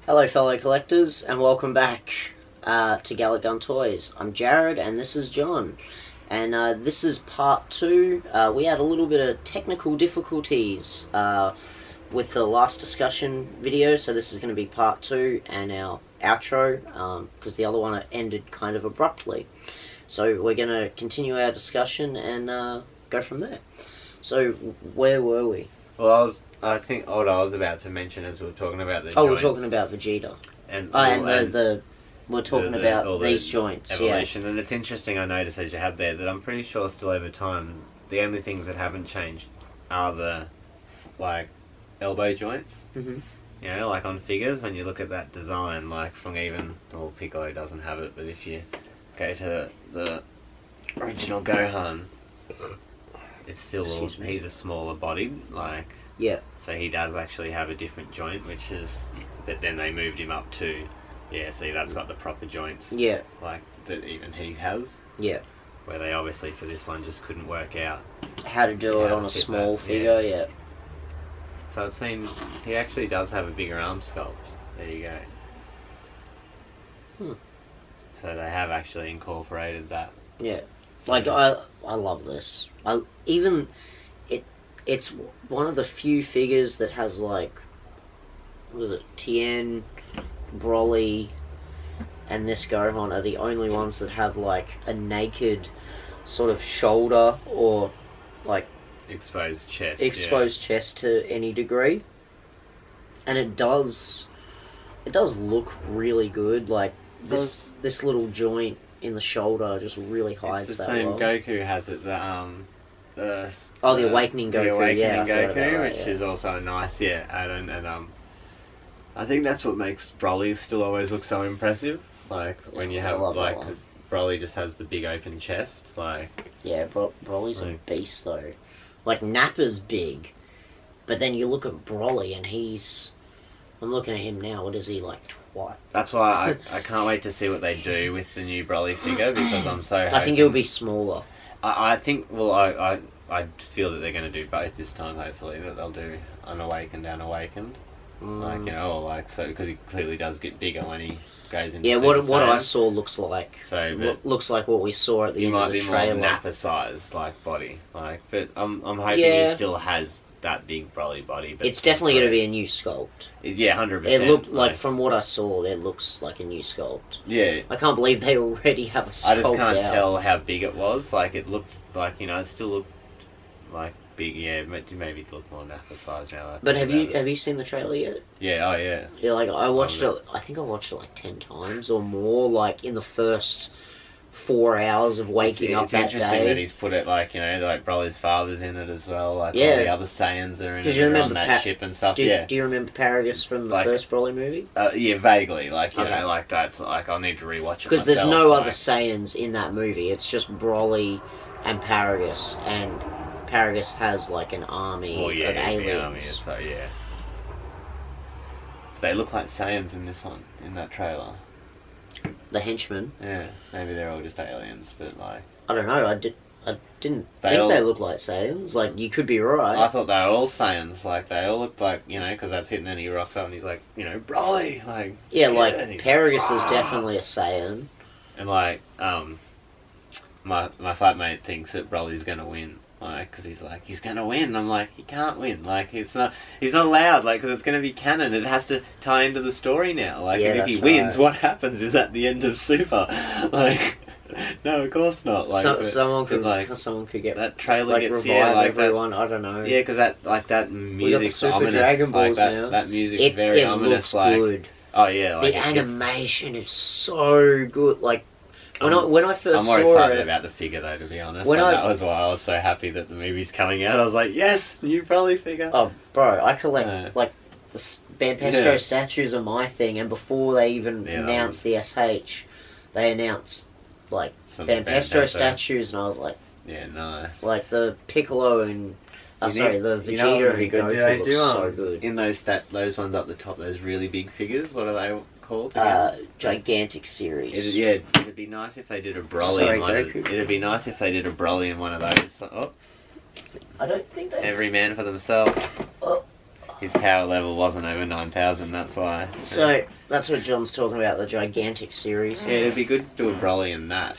Hello fellow collectors and welcome back to Gallic Gun Toys. I'm Jared and this is John. And this is part 2. We had a little bit of technical difficulties with the last discussion video, so this is going to be part 2 and our outro, because the other one ended kind of abruptly. So we're going to continue our discussion and go from there. So where were we? Well, I think what I was about to mention as we were talking about the joints. We're talking about Vegeta. We're talking about these joints. Evolution, yeah. And it's interesting, I noticed as you had there, that I'm pretty sure still over time, the only things that haven't changed are the, like, elbow joints. Mm-hmm. You know, like on figures, when you look at that design, like from even, well, Piccolo doesn't have it, but if you go to the original Gohan, it's still he's a smaller body, like, yeah. So he does actually have a different joint, which is, but then they moved him up to, yeah, see, that's got the proper joints, yeah, like that even he has, yeah. Where they obviously for this one just couldn't work out how to do it on a small figure, yeah. So it seems he actually does have a bigger arm sculpt. There you go. So they have actually incorporated that. Yeah. Like, I love this. It's one of the few figures that has, like, what is it, Tien, Broly, and this Gohan are the only ones that have, like, a naked sort of shoulder or, like, exposed chest to any degree. And it does look really good. Like, this little joint in the shoulder just really hides that well. It's the same Goku has it, the Awakening Goku, the Awakening Goku, which is also a nice, add-on, and I think that's what makes Broly still always look so impressive. Like, when you have, like, because Broly just has the big open chest, like... Yeah, Broly's a beast, though. Like, Nappa's big, but then you look at Broly and he's... I'm looking at him now, what is he, like, That's why I can't wait to see what they do with the new Broly figure, because I'm so hoping... I think it'll be smaller. I think, well, I feel that they're going to do both this time, hopefully, that they'll do Unawakened and Awakened. Like, you know, or like, so, because he clearly does get bigger when he goes into Super what I saw looks like. So, looks like what we saw at the end of the trailer. He might be more Nappa-sized, like, body. Like, but I'm hoping he still has that big Broly body. But it's definitely going to be a new sculpt. Yeah, 100%. It looked like, from what I saw, it looks like a new sculpt. Yeah. I can't believe they already have a sculpt. I just can't tell how big it was. Like, it looked like, you know, it still looked like big. Yeah, maybe it looked more Nappa-sized now. But have you seen the trailer yet? Yeah, yeah. Yeah, like, I watched it, I think I watched it like 10 times or more, like, in the first 4 hours of waking up that day. It's interesting that he's put it, like, you know, like Broly's father's in it as well, like all the other Saiyans are in it, and on that ship and stuff, Do you remember Paragus from the first Broly movie? Yeah, vaguely, like, you know, like that's, like, I'll need to rewatch it myself. Because there's no other Saiyans in that movie, it's just Broly and Paragus, and Paragus has, like, an army of aliens. The army, so, yeah. They look like Saiyans in this one, in that trailer. The henchmen. Yeah, maybe they're all just aliens, but like... I don't know, I didn't think they looked like Saiyans. Like, you could be right. I thought they were all Saiyans, like, they all looked like, you know, because that's it, and then he rocks up and he's like, you know, Broly, like... Yeah, like, Paragus is definitely a Saiyan. And like, my flatmate thinks that Broly's gonna win. Like, because he's like, he's gonna win. I'm like, he can't win. Like, he's not allowed. Like, because it's gonna be canon. It has to tie into the story now. Like, and if he wins, what happens is at the end of Super. Like, no, of course not. Like, someone could get that trailer, like, gets everyone. I don't know. Yeah, because that music's ominous. Dragon Balls like now. That music's very ominous. Looks good. Oh yeah, like the animation is so good. Like. When I first saw it... I'm more excited about the figure, though, to be honest. That was why I was so happy that the movie's coming out. I was like, yes, new Broly figure. Oh, bro, I collect, like, the Banpestro statues are my thing, and before they even announced the SH, they announced, like, Banpestro statues, and I was like... Yeah, nice. Like, the Piccolo and... the Vegeta and Goku look so good. In those ones up the top, those really big figures, what are they called? Gigantic series. It'd be nice if they did a Broly in one. It'd be nice if they did a Broly in one of those. Oh, I don't think they. Every man for themselves. Oh, his power level wasn't over 9,000. That's why. So that's what John's talking about, the gigantic series. Yeah, it'd be good to do a Broly in that.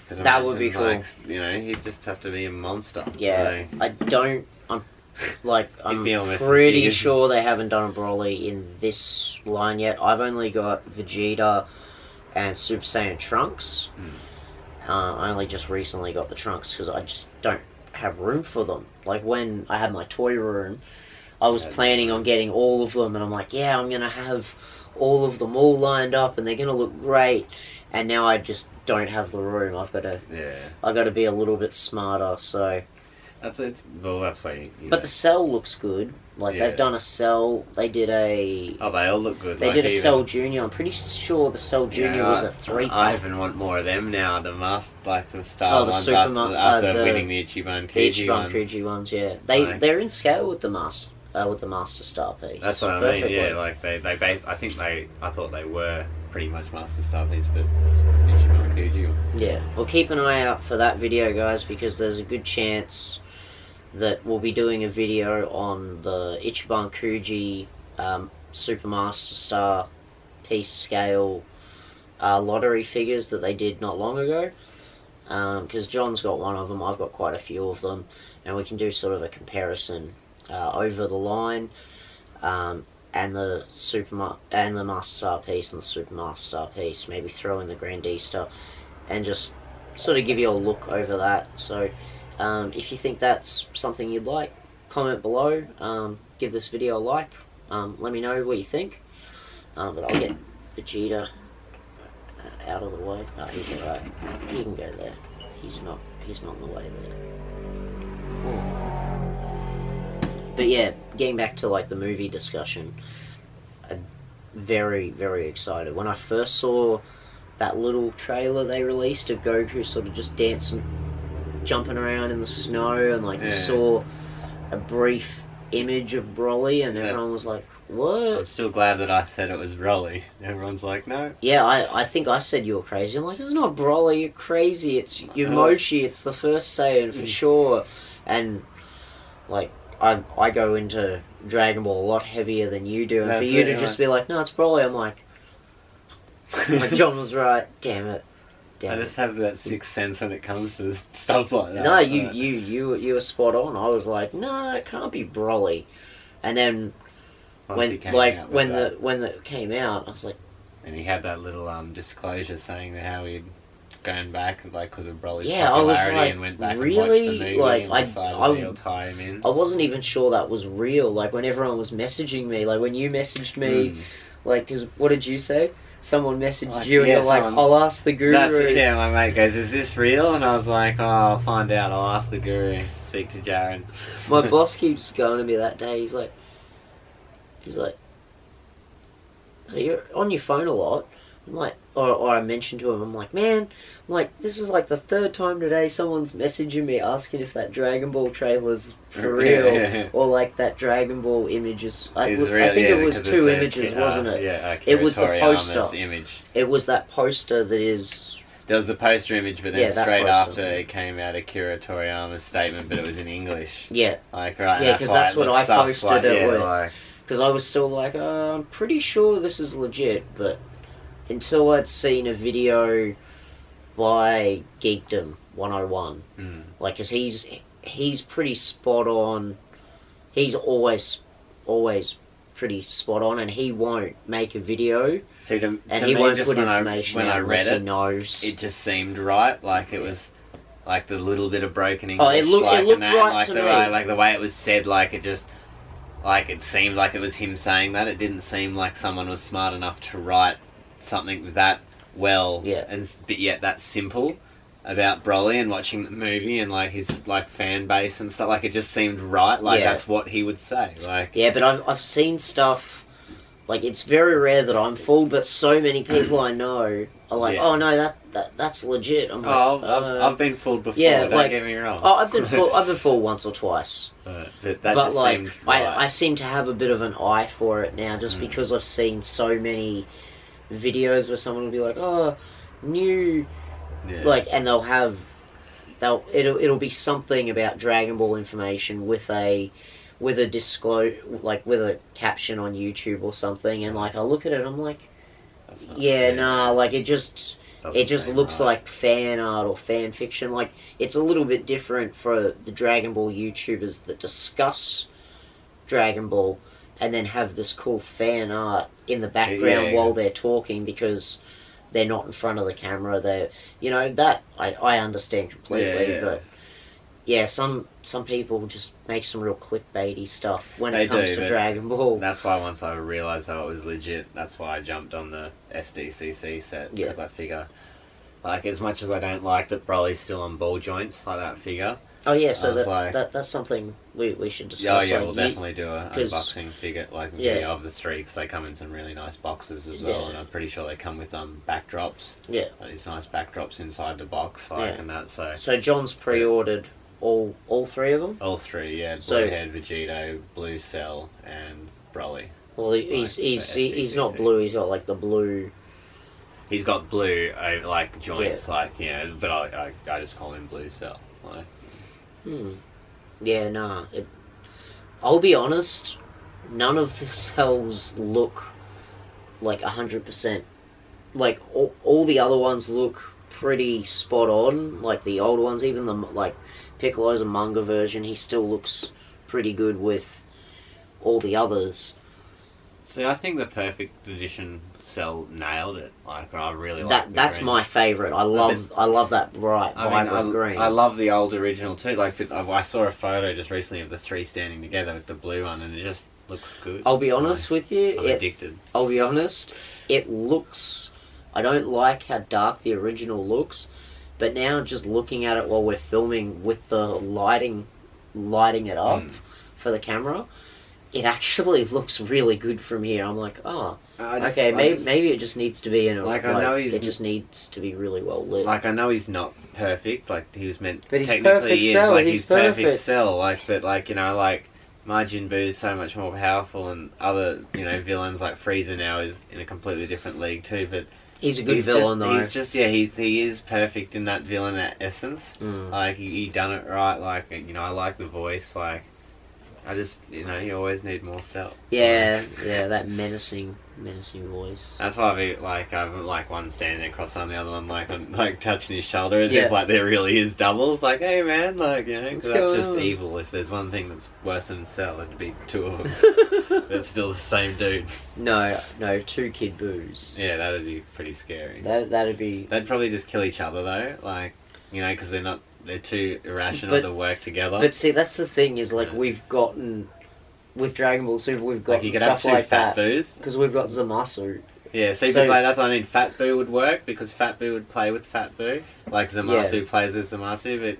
That would be cool. Like, you know, he'd just have to be a monster. Yeah, like, I'm be almost as pretty big as- sure they haven't done a Broly in this line yet. I've only got Vegeta and Super Saiyan Trunks. I only just recently got the Trunks because I just don't have room for them. Like when I had my toy room, I was planning on getting all of them, and I'm like, yeah, I'm gonna have all of them all lined up, and they're gonna look great. And now I just don't have the room. I've got to be a little bit smarter. So that's why. You but know. the Cell looks good. Like they've done a Cell. They did a. Oh, they all look good. They did a Cell Junior. I'm pretty sure the Cell Junior was a 3-pack. I even want more of them now. The Star the ones Super after the winning the Ichiban Kuji The Ichiban ones. Kuji ones, yeah. They're in scale with the Master Star piece. That's what I mean. Yeah, like I thought they were pretty much Master Star piece, but Ichiban Kuji. Yeah. Well, keep an eye out for that video, guys, because there's a good chance that we'll be doing a video on the Ichiban Kuji Super Master Star piece scale lottery figures that they did not long ago. Because John's got one of them, I've got quite a few of them, and we can do sort of a comparison over the line, and the Master Star piece and the Super Master Star piece. Maybe throw in the Grandista, and just sort of give you a look over that. So if you think that's something you'd like, comment below. Give this video a like. Let me know what you think. But I'll get Vegeta out of the way. Oh, he's alright. He can go there. He's not in the way there. Ooh. But yeah, getting back to like the movie discussion, I'm very, very excited. When I first saw that little trailer they released of Goku sort of just dancing, jumping around in the snow, and like you saw a brief image of Broly, and everyone was like, what? I'm still glad that I said it was Broly. Everyone's like, no. Yeah, I think I said you were crazy. I'm like, it's not Broly, you're crazy. It's Yumochi, it's the first Saiyan for sure. And like, I go into Dragon Ball a lot heavier than you do, and for you to just be like, no, it's Broly, I'm like John was right. Damn it. I just have that sixth sense when it comes to stuff like that. No, you were spot on. I was like, no, it can't be Broly. And then when it came out, I was like, and he had that little disclosure saying that how he'd gone back like because of Broly's I popularity was like, and went back really? and watched the movie Like, and decided he'll tie him in. I wasn't even sure that was real. Like when everyone was messaging me, like when you messaged me, like, because what did you say? Someone messaged you and you're like, I'll ask the guru. My mate goes, is this real? And I was like, oh, I'll find out. I'll ask the guru. Speak to Jared. My boss keeps going to me that day. He's like, so you're on your phone a lot. I'm like, or I mentioned to him, I'm like, man, this is like the third time today someone's messaging me asking if that Dragon Ball trailer's for real, or like that Dragon Ball image is. I think it was two images, wasn't it? Yeah, it was the poster image. It was that poster that is. There was the poster image, but then straight after it came out Akira Toriyama's statement, but it was in English. Yeah. Like, right. Yeah, because that's what I posted it with. Like, because I was still like, I'm pretty sure this is legit, but until I'd seen a video by Geekdom 101, like, because he's pretty spot on. He's always pretty spot on, and he won't make a video, and he won't put information out unless he knows. It just seemed right, like it was. Like the little bit of broken English, oh, it looked right to me. Like the way it was said, like it just. Like, it seemed like it was him saying that. It didn't seem like someone was smart enough to write something that well, but yet that simple about Broly and watching the movie and, like, his, like, fan base and stuff. Like, it just seemed right. Like, that's what he would say. Like, yeah, but I've seen stuff. Like, it's very rare that I'm fooled, but so many people I know are like, oh, no, that's legit. I'm like, I've been fooled before, don't get me wrong. Oh, I've been fooled once or twice. But just seemed right. I seem to have a bit of an eye for it now, just because I've seen so many videos where someone will be like, oh, new... Like, and it'll be something about Dragon Ball information with a with a caption on YouTube or something, and like I look at it, I'm like, like it just looks like fan art or fan fiction. Like, it's a little bit different for the Dragon Ball YouTubers that discuss Dragon Ball and then have this cool fan art in the background while they're talking, because they're not in front of the camera. They're, that I understand completely, but some people just make some real clickbaity stuff when it comes to Dragon Ball. That's why once I realised that it was legit, that's why I jumped on the SDCC set, because I figure, like, as much as I don't like that Broly's still on ball joints, like that figure. Oh yeah, so that's something we should discuss. Oh yeah, we'll definitely do an unboxing figure, video of the three, because they come in some really nice boxes as well, and I'm pretty sure they come with backdrops. Yeah, these nice backdrops inside the box, and that. So John's pre-ordered all three of them. All three, yeah. Bluehead, Vegito, Blue Cell, and Broly. Well, he's not blue. He's got like the blue. He's got blue like joints, but I just call him Blue Cell. Like. Yeah, nah. I'll be honest, none of the cells look like 100%. Like, all the other ones look pretty spot on. Like, the old ones, even Piccolo's a manga version, he still looks pretty good with all the others. See, I think the Perfect Edition cell nailed it. Like, I really like that. That's my favourite. I love that bright, vibrant green. I love the old original too. Like, I saw a photo just recently of the three standing together with the blue one, and it just looks good. I'll be honest with you. I'm addicted. I'll be honest. It looks. I don't like how dark the original looks, but now just looking at it while we're filming with the lighting it up for the camera, it actually looks really good from here. I'm like, maybe it just needs to be in a... I know it just needs to be really well lit. Like, I know he's not perfect, like, he was meant... But he's perfect cell, he's perfect cell, Majin Buu's so much more powerful, and other, villains like Frieza now is in a completely different league too, but... He's a good villain, though. He's just, he is perfect in that villain essence. Like, he done it right, I like the voice, I just, you always need more Cell. Yeah, that menacing voice. That's why I've one standing there across on the other one, touching his shoulder as if, there really is doubles. Like, hey, man, cause that's just evil. If there's one thing that's worse than Cell, it'd be two of them. That's still the same dude. No, two Kid Boos. Yeah, that'd be pretty scary. That'd be... They'd probably just kill each other, though. Because they're too irrational to work together. But see, that's the thing, is we've gotten... With Dragon Ball Super, we've got you could stuff have two like Fat that. Boos. Because we've got Zamasu. Yeah, see, that's what I mean. Fat Boo would work, because Fat Boo would play with Fat Boo. Like, Zamasu plays with Zamasu,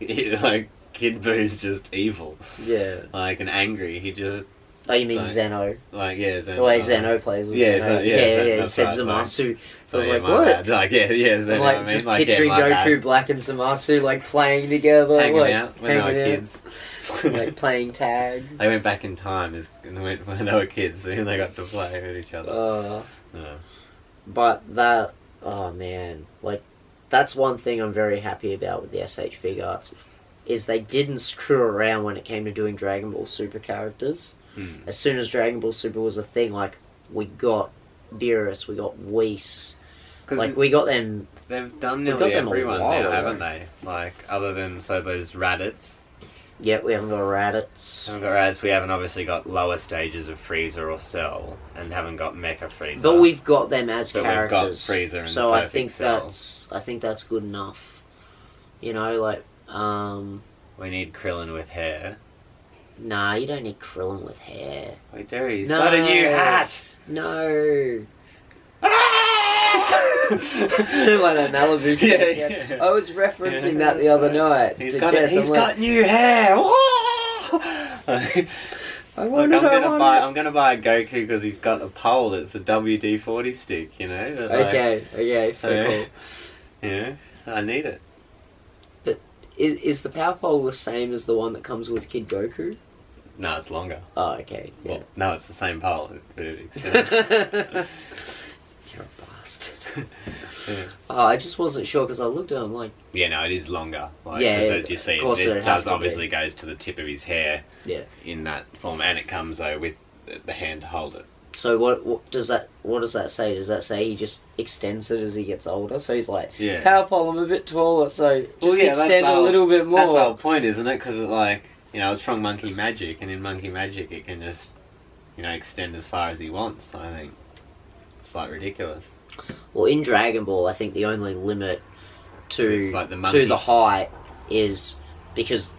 but... Kid Boo's just evil. Yeah. And angry. He just... Oh, you mean Zeno? Zeno. The way Zeno plays with Zeno. He said Zamasu. So I was like, what? Zeno, I'm just picturing Goku, Black, and Zamasu, playing together. Hanging out when they were kids. Playing tag. They went back in time when they were kids, and they got to play with each other. But that... Oh, man. That's one thing I'm very happy about with the S.H.figuarts, is they didn't screw around when it came to doing Dragon Ball Super characters. As soon as Dragon Ball Super was a thing, we got Beerus, we got Whis. We got them... They've done nearly everyone now, haven't they? Other than, those Raditz. Yep, we haven't got Raditz. We haven't obviously got lower stages of Frieza or Cell, and haven't got Mecha Frieza. But we've got them as characters. We've got Frieza and so Cell. I think that's good enough. We need Krillin with hair. Nah, you don't need Krillin with hair. We do. He's got a new hat. No. Like that Malibu sketch. Yeah. I was referencing that the other night. He's got new hair. I'm gonna buy a Goku because he's got a pole that's a WD-40 stick. Okay, so cool. Yeah, I need it. But is the power pole the same as the one that comes with Kid Goku? No, it's longer. Oh, okay. Yeah. Well, no, it's the same pole, but it extends. You're a bastard. I just wasn't sure because I looked at him like... Yeah, no, it is longer. Like, Yeah, 'cause as you see, of course it it'd have does to be. obviously goes to the tip of his hair. Yeah. In that form, and it comes though with the hand to hold it. So what does that say? Does that say he just extends it as he gets older? So he's like, Yeah. power pole, I'm a bit taller, so just extend that's a little bit more. That's the whole point, isn't it? Because it's from Monkey Magic, and in Monkey Magic it can just, extend as far as he wants. I think it's like ridiculous. Well, in Dragon Ball, I think the only limit to like the the height is because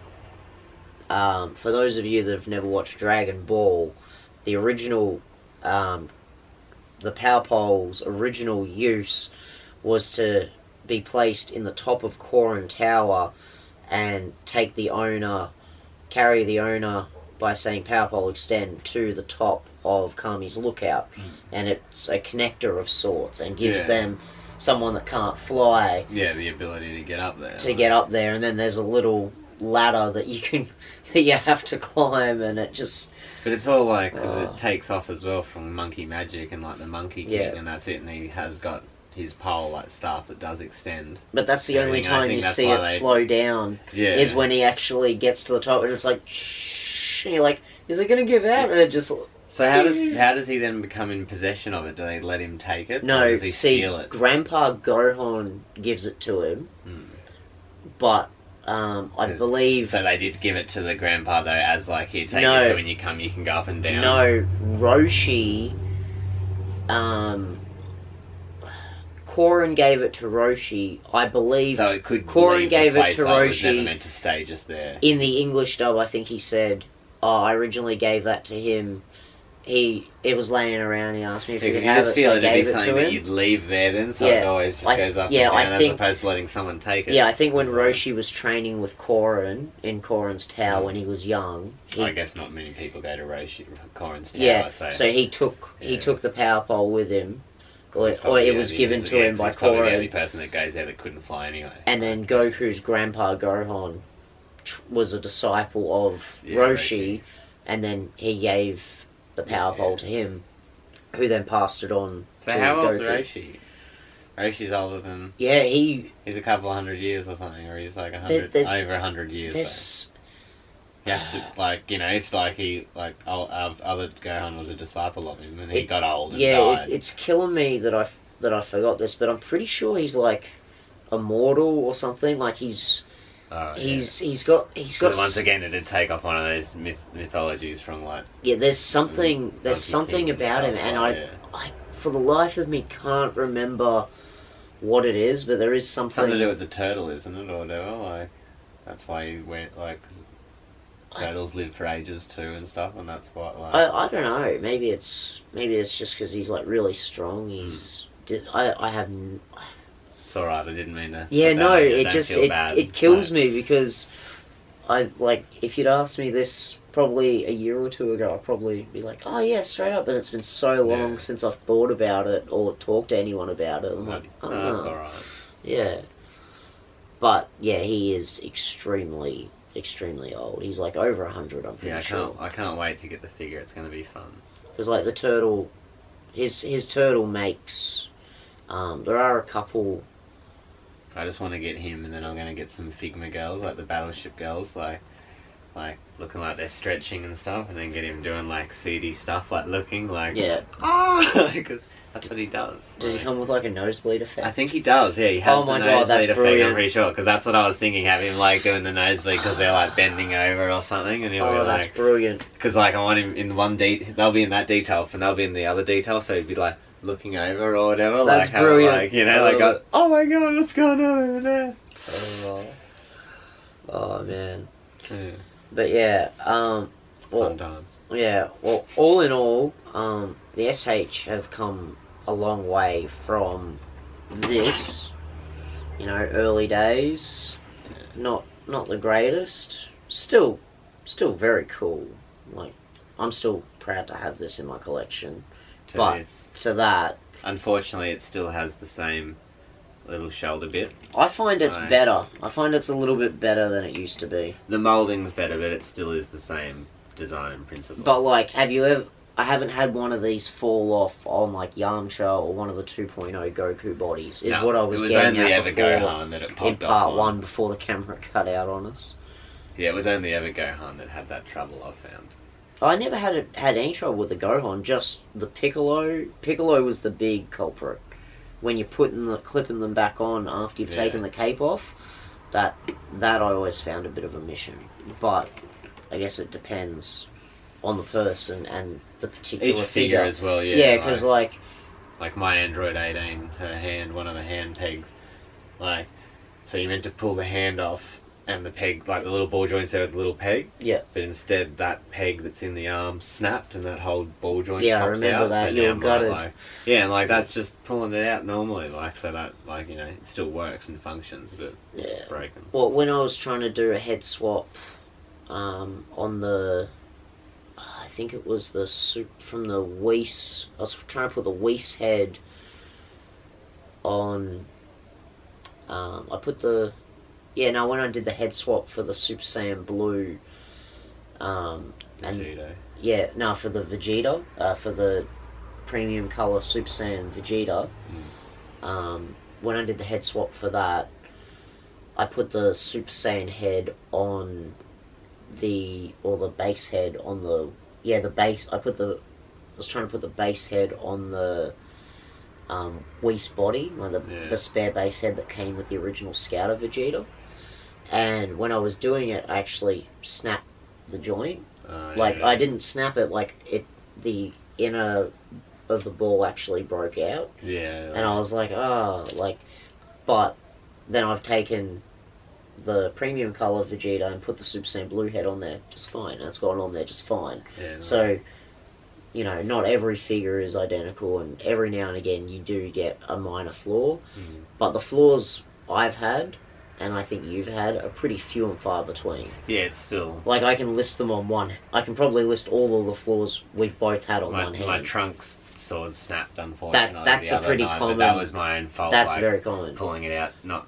for those of you that have never watched Dragon Ball, the original the power pole's original use was to be placed in the top of Korin Tower and carry the owner by saying power pole extend to the top of Kami's lookout, and it's a connector of sorts and gives them someone that can't fly the ability to get up there get up there, and then there's a little ladder that you have to climb, and it just... But it's all because it takes off as well from Monkey Magic and the Monkey King, and that's it, and he has got his pole staff that does extend. But that's the only time you see it slow down, is when he actually gets to the top, and it's like, shh, and you're like, is it going to give out? And it just... So how does he then become in possession of it? Do they let him take it? No, or does he steal it? Grandpa Gohan gives it to him, but I believe... So they did give it to the grandpa though, as here, take this, so when you come you can go up and down. No, Roshi, Korin gave it to Roshi, I believe. So it could Korin gave it to Roshi. It was never meant to stay just there. In the English dub, I think he said, I originally gave that to him. It was laying around, he asked me if he could have it, so I gave it to him. That you'd leave there then, so it always just goes up and down, as opposed to letting someone take it. Yeah, I think when Roshi was training with Korin, in Korin's tower when he was young... I guess not many people go to Korin's tower, so he took the power pole with him, or it was given to him by Korin. Probably the only person that goes there that couldn't fly anyway. And then Goku's grandpa Gohan was a disciple of Roshi, and then he gave the power pole to him, who then passed it on to how old's Goku. Roshi? Roshi's older than... Yeah, he's a couple of 100 years or something, or he's like over 100 years. He has to, if other Gohan was a disciple of him, and he got old and died. It's killing me that I forgot this, but I'm pretty sure he's immortal or something. He's got once again it'd take off one of those mythologies from there's something about him, and I for the life of me can't remember what it is, but there is something to do with the turtle, isn't it, or whatever? That's why he went turtles live for ages too and stuff, and that's what I don't know. Maybe it's just because he's really strong. I have. It's alright, I didn't mean to... Yeah, no, it kills me because if you'd asked me this probably a year or two ago, I'd probably be like, oh yeah, straight up, but it's been so long since I've thought about it or talked to anyone about it. I'm like, oh. No, that's alright. Yeah. But, yeah, he is extremely old. He's over 100, I'm pretty sure. I can't wait to get the figure, it's going to be fun. Because, the turtle, his turtle makes, there are a couple... I just want to get him, and then I'm going to get some Figma girls, the Battleship girls, looking like they're stretching and stuff, and then get him doing seedy stuff, looking because that's what he does. Does he come with a nosebleed effect? I think he does. Yeah, he has the nosebleed effect. Brilliant. I'm pretty sure, because that's what I was thinking. Have him doing the nosebleed because they're bending over or something, and he'll be that's brilliant. Because I want him in one they'll be in that detail, and they'll be in the other detail, so he'd be looking over or whatever. That's brilliant. Oh my god, what's going on over there? Oh man. Yeah. But yeah, fun times. Yeah, well, all in all, the SH have come a long way from this. Early days, not the greatest. Still very cool. I'm still proud to have this in my collection. To that, unfortunately, it still has the same little shoulder bit. I find it's better. I find it's a little bit better than it used to be. The moulding's better, but it still is the same design principle. But have you ever... I haven't had one of these fall off on like Yamcha or one of the 2.0 Goku bodies. Is No, what I was it was getting only at ever before Gohan that it in popped off part on. 1 before the camera cut out on us. Yeah, it was only ever Gohan that had that trouble, I've found. I never had any trouble with the Gohan. Just the Piccolo. Piccolo was the big culprit. When you're clipping them back on after you've taken the cape off, that I always found a bit of a mission. But I guess it depends on the person and the particular Each figure as well, yeah. Yeah, because like my Android 18, her hand, one of the hand pegs, so you meant to pull the hand off and the peg, like the little ball joint's there with the little peg. Yeah. But instead, that peg that's in the arm snapped, and that whole ball joint Yeah, pops I remember out. that. So You now were gutted. and that's just pulling it out normally, so that it still works and functions, but it's broken. Well, when I was trying to do a head swap, on the, I think it was the suit from the Whis. I was trying to put the Whis head on. I put the. When I did the head swap for the Super Saiyan Blue, Vegeta. For the Vegeta, for the premium color Super Saiyan Vegeta, when I did the head swap for that, I put the Super Saiyan head on the base head on the base. I was trying to put the base head on the Whis body, the spare base head that came with the original Scouter Vegeta. And when I was doing it, I actually snapped the joint. I didn't snap it, the inner of the ball actually broke out. Yeah. And I was like, but then I've taken the premium color Vegeta and put the Super Saiyan Blue head on there just fine. And it's gone on there just fine. Yeah, So, not every figure is identical, and every now and again you do get a minor flaw. But the flaws I've had, and I think you've had, are pretty few and far between. Yeah, it's still... I can list them on one. I can probably list all of the flaws we've both had on one hand. My Trunks sword snapped, unfortunately. That's a pretty common... But that was my own fault. That's very common. Pulling it out, not,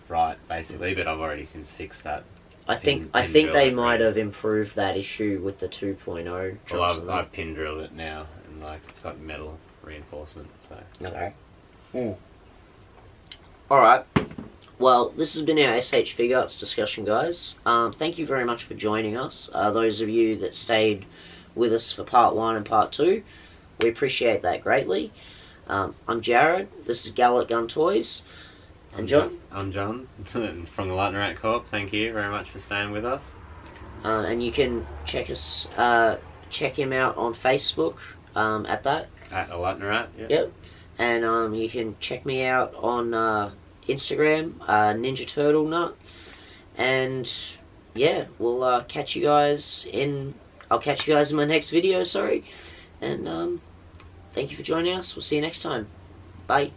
right, basically, but I've already since fixed that. I think they might have improved that issue with the 2.0. Well, I've pin drilled it now, and it's got metal reinforcement, so... Okay. Alright. Well, this has been our S.H.figuarts discussion, guys. Thank you very much for joining us. Those of you that stayed with us for part 1 and part 2, we appreciate that greatly. I'm Jared. This is Gallic Gun Toys. And John? I'm John from the Lightning Rat Corp. Thank you very much for staying with us. And you can check him out on Facebook at that. At a Lightning Rat, Yep. And you can check me out on Instagram, Ninja Turtle Nut. And we'll catch you guys in. I'll catch you guys in my next video. Sorry. And thank you for joining us. We'll see you next time. Bye.